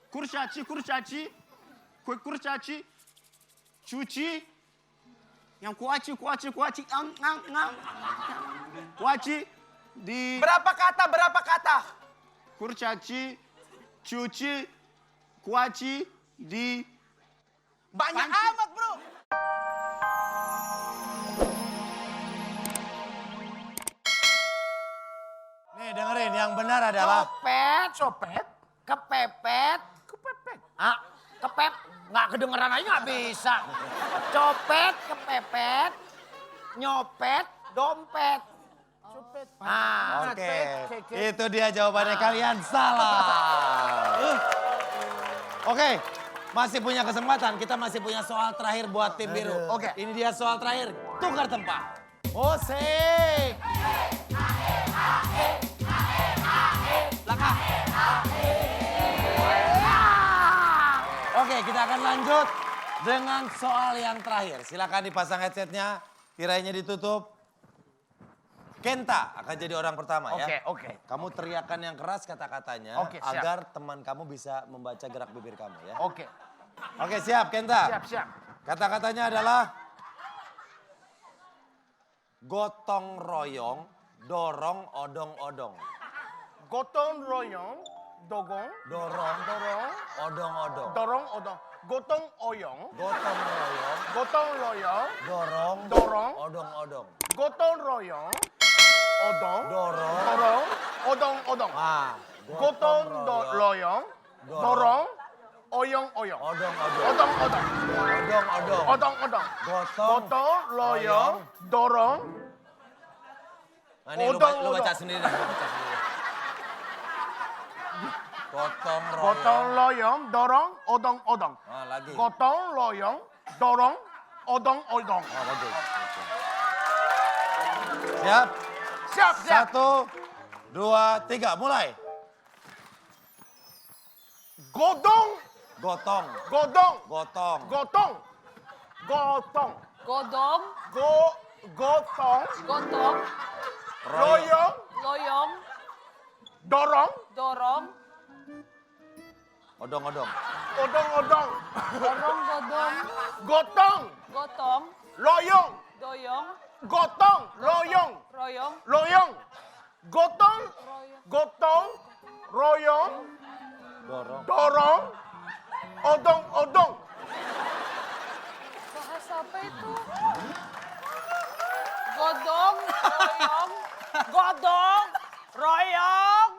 kurcaci, kue kurcaci, cuci, yang kuaci, kuaci di. Berapa kata? Kurcaci, cuci, kuaci di. Banyak Panci. amat, bro. Nih dengerin, yang benar adalah Copet, kepepet, kepep, nggak kedengeran aja nggak bisa. Copet, kepepet, nyopet, dompet. Oke, itu dia jawabannya. Kalian salah. Oke, masih punya kesempatan. Kita masih punya soal terakhir buat tim biru. Oke. Ini dia soal terakhir. Tukar tempat. Musik. Langkah. Oke, kita akan lanjut dengan soal yang terakhir. Silakan dipasang headsetnya, tirainya ditutup. Kenta akan jadi orang pertama ya. Oke. Kamu teriakan yang keras kata-katanya Oke, siap. agar teman kamu bisa membaca gerak bibir kamu ya. Oke, Oke, siap Kenta. siap. Kata-katanya adalah gotong royong, dorong odong-odong. Gotong royong, Dorong odong-odong. dorong, odong. Gotong oyong, Gotong royong, dorong, dorong odong-odong. gotong royong, odong, Dorong. odong. Ah, Gotong royong, dorong, oyong. odong-odong. Odong. Odong-odong. Gotong royong, dorong, Nah, ini lu baca sendiri dah. gotong royong, dorong, odong. Ah, lagi. Gotong royong, dorong, odong. Oh, bagus. Siap? Siap. 1, 2, 3, mulai. Godong, Gotong. godong. Gotong. Gotong. Godong, Gotong. gotong, Royong. loyong, Dorong. dorong, Odong-odong. Odong. dorong, godong, Gotong. gotong, Loyong. doyong, Gotong. Loyong. royong, Gotong. royong, Gotong. Royong. Dorong. Dorong. Odong. bahasa apa itu? Godong, royong,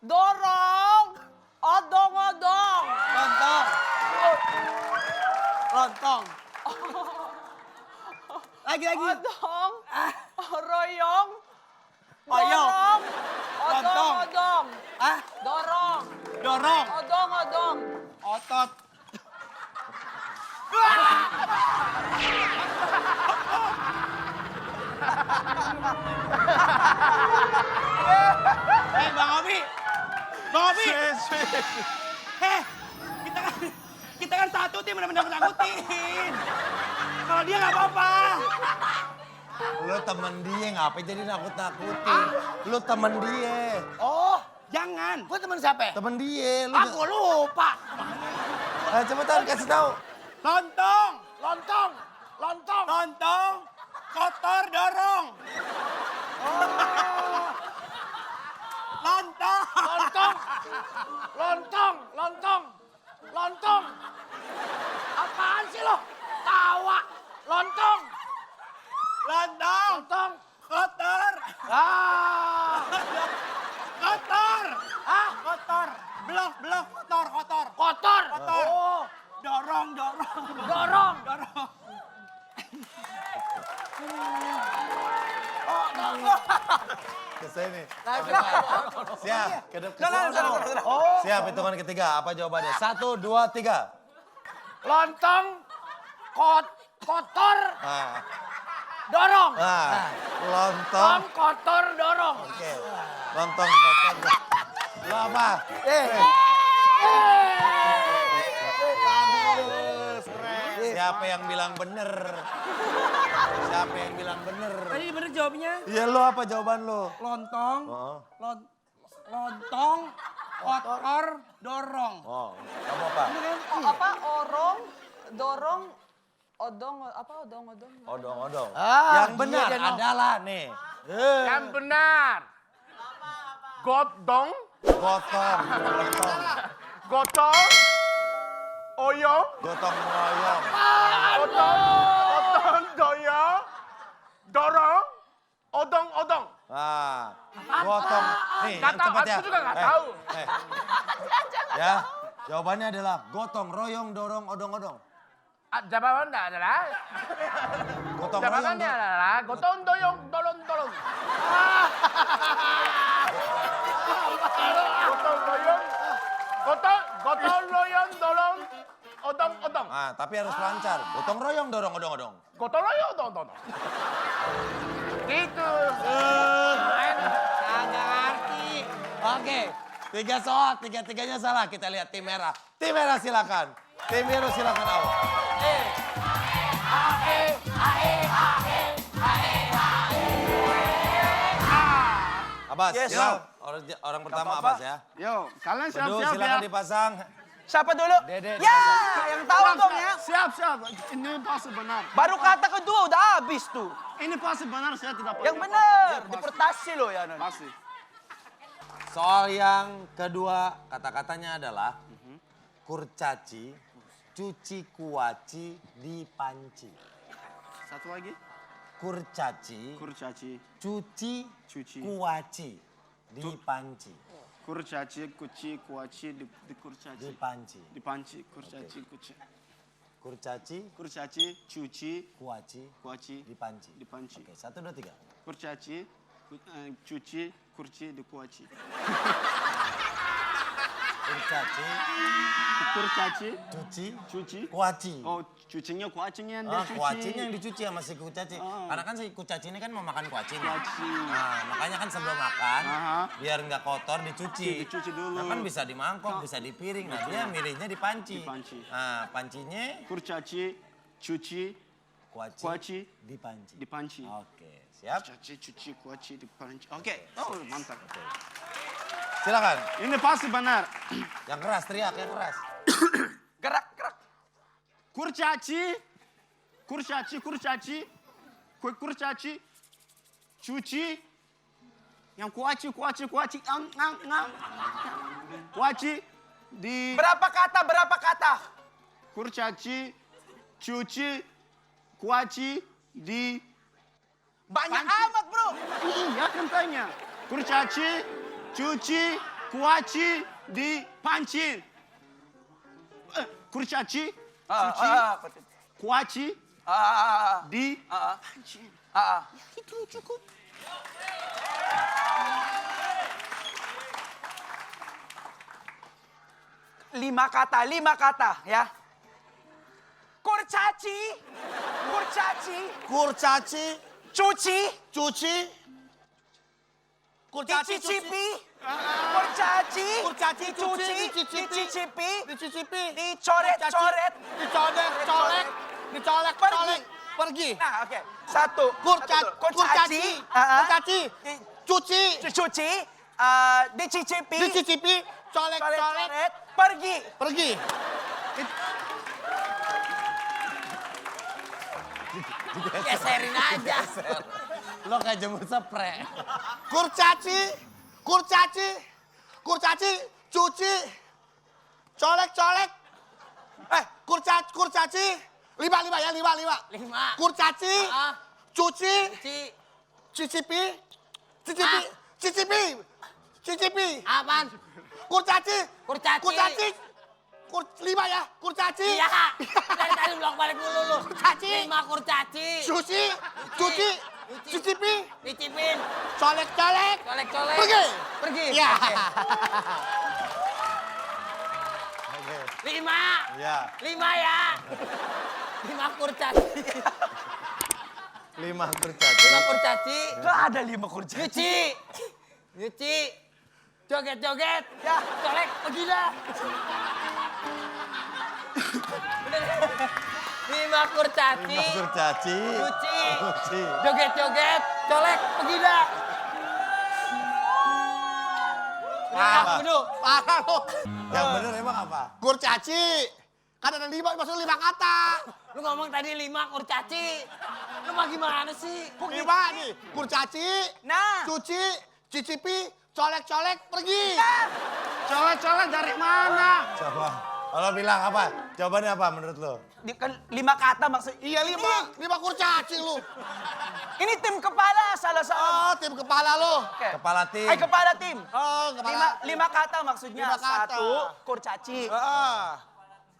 dorong, odong. Lontong. Lagi. Odong, royong, Oyong. dorong, odong, Ah, dorong, dorong. odong. Otot. Bang Obi. Kita kan satu tim benar-benar takutin. Kalau dia nggak apa-apa. Lu temen dia, ngapain jadi nakut-nakutin? Lu temen dia. Oh, jangan. Gue temen siapa? Temen dia. Lu Aku lupa. cepetan kasih tahu. Lontong. Lontong. Lontong. Kotor dorong. Lontong. Apaan sih lo? Tawa. Lontong. Kotor. Kotor. Blok kotor. Kotor. Oh. Dorong. Ke sini. Siap. Ke depan. Oh. Siap, hitungan ketiga. Apa jawabannya? 1, 2, 3. Lontong. Kotor. Ah. Dorong. Ah. Lontong. Kotor dorong. Oke. Lontong kotor. Lo apa? Siapa yang bilang bener? Tadi bener jawabnya. Iya, lo apa jawaban lo? Lontong. Oh. Lontong. Kotor, dorong. Oh, kamu apa? Apa? Orong, dorong, odong, apa odong? Odong-odong. Ah, Yang benar. benar adalah nih. Yang benar. Gotong, Gotong, gotong, gotong, oyong, gotong royong. otong, doyong, dorong, odong. Ah, gotong. Nih, Nggak yang tahu, cepat ya. aku juga nggak tahu. Ya, jawabannya adalah gotong royong dorong odong-odong. Jawabannya adalah, Gotong royong. jawabannya adalah gotong, doyong, dolong. Gotong, doyong, gotong, royong, dolong, odong. Ah, tapi harus lancar. Gotong royong dorong odong-odong. Gotong, royong, dolong. Gitu. Kagak ngerti. Oke, 3 soal, 3-3-nya salah. Kita lihat tim merah. Tim merah silakan. Tim biru silakan awal. Abbas, Yes, silakan. Orang pertama Abbas ya. Yo, kalian Bedu siap-siap silakan ya. dipasang. Siapa dulu? Dede Ya, dipasang. yang tahu dong ya. Siap. Ini pasti benar. Baru kata kedua udah habis tuh. Ini pasti benar, saya tidak Yang pakai benar, pasti. dipertasi loh ya. Non. Pasti. Soal yang kedua, kata-katanya adalah kurcaci, cuci kuaci, dipanci. Satu lagi. Kurcaci, Kurcaci, cuci, cuci. kuaci, dipanci. Kurcaci, kuci, kuaci, dikurcaci. Dipanci. Dipanci, kurcaci, kuci. Kurcaci, Kurcaci, cuci, kuaci, kuaci, dipanci. dipanci. Oke, 1, 2, 3. Kurcaci, cuci, kurci, dikuaci. Kurcaci, Kurcaci, cuci, cuci. kuaci. Oh, cucinya kuacinya yang Ah, dicuci. kuacinya yang dicuci sama si kucaci. Ah. Karena kan si kucaci ini kan mau makan kuaci. nih. Kuaci. Nah, makanya kan sebelum makan, Aha. biar nggak kotor dicuci. Dicuci dulu. Nah, kan bisa di mangkok, bisa di piring. Nah, dia milihnya di panci. Dipanci. Nah, pancinya Kurcaci, cuci, kuaci, kuaci, dipanci. dipanci. Oke, siap. Kurcaci, cuci, kuaci, dipanci. Oke. Oh, mantap. Silakan. Ini pasti benar. Yang keras, teriak yang keras. Gerak. Kurcaci, kurcaci, cuci, yang kuaci, kuaci, di Berapa kata? kurcaci, cuci, kuaci, di Banyak Panci. amat bro. iya kan tanya. Kurcaci, cuci, kuaci, dipanci. Kurcaci, cuci, kuaci, dipanci. Itu cukup. Lima kata ya. Kurcaci, Kurcaci, cuci, dicicipi, kurcaci, dicuci, dicicipi, dicoret-coret, dicolek, pergi. Nah, oke. Satu. Kurcaci, cuci, Cuci, dicicipi, colek, coret-coret, pergi. pergi. Geserin aja. lo kayak jemur spray. Kurcaci, cuci, colek. Kurcaci, lima. Kurcaci, cuci, cicipi. Apaan? Kurcaci, Kurcaci. lima ya, kurcaci. Iya, dari tadi belok balik dulu lu. Kurcaci. 5 kurcaci. Cuci, cicipi, Dicipin. colek. Colek-colek. Pergi. Ya. Oke. 5. Ya, 5 ya. 5 kurcaci. 5 kurcaci. 5 kurcaci. Gak ada 5 kurcaci. Nyuci. Joget-joget. Ya, colek, pergi dah. 5 kurcaci. 5 kurcaci. Cuci. Joget-joget. Colek, pergi dah. Apa? Parah lo. Yang bener emang apa? Kurcaci. Kan ada 5, maksudnya 5 kata. Lu ngomong tadi 5 kurcaci. Lu mah gimana sih? 5 nih. Kurcaci. Nah. Cuci. Cicipi. Colek-colek. Pergi. Colek-colek dari mana? Coba. Kalau bilang apa? Jawabannya apa menurut lo? Kan 5 kata maksud. Iya 5. 5 kurcaci lu. Ini tim kepala salah satu. Oh, tim kepala lo. Oke. Kepala tim. Kepala tim. Oh, kepala. 5 kata maksudnya. 5 kata. 1 kurcaci.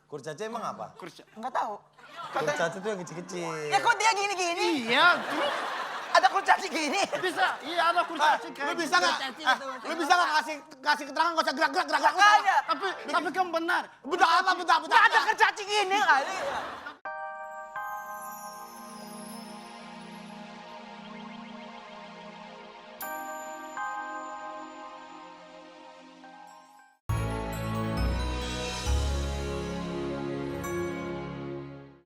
Kurcaci emang apa? Enggak tahu. Kurcaci itu yang kecil-kecil. Ya kok dia gini-gini? Iya, terus Ada kurcaci gini. bisa. Iya, ada kurcaci Lu kayak bisa nggak? Lu bisa nggak kasih keterangan nggak usah gerak-gerak. Makanya. Tapi kamu benar. Bentar apa? Bentar. Ada kurcaci gini kali.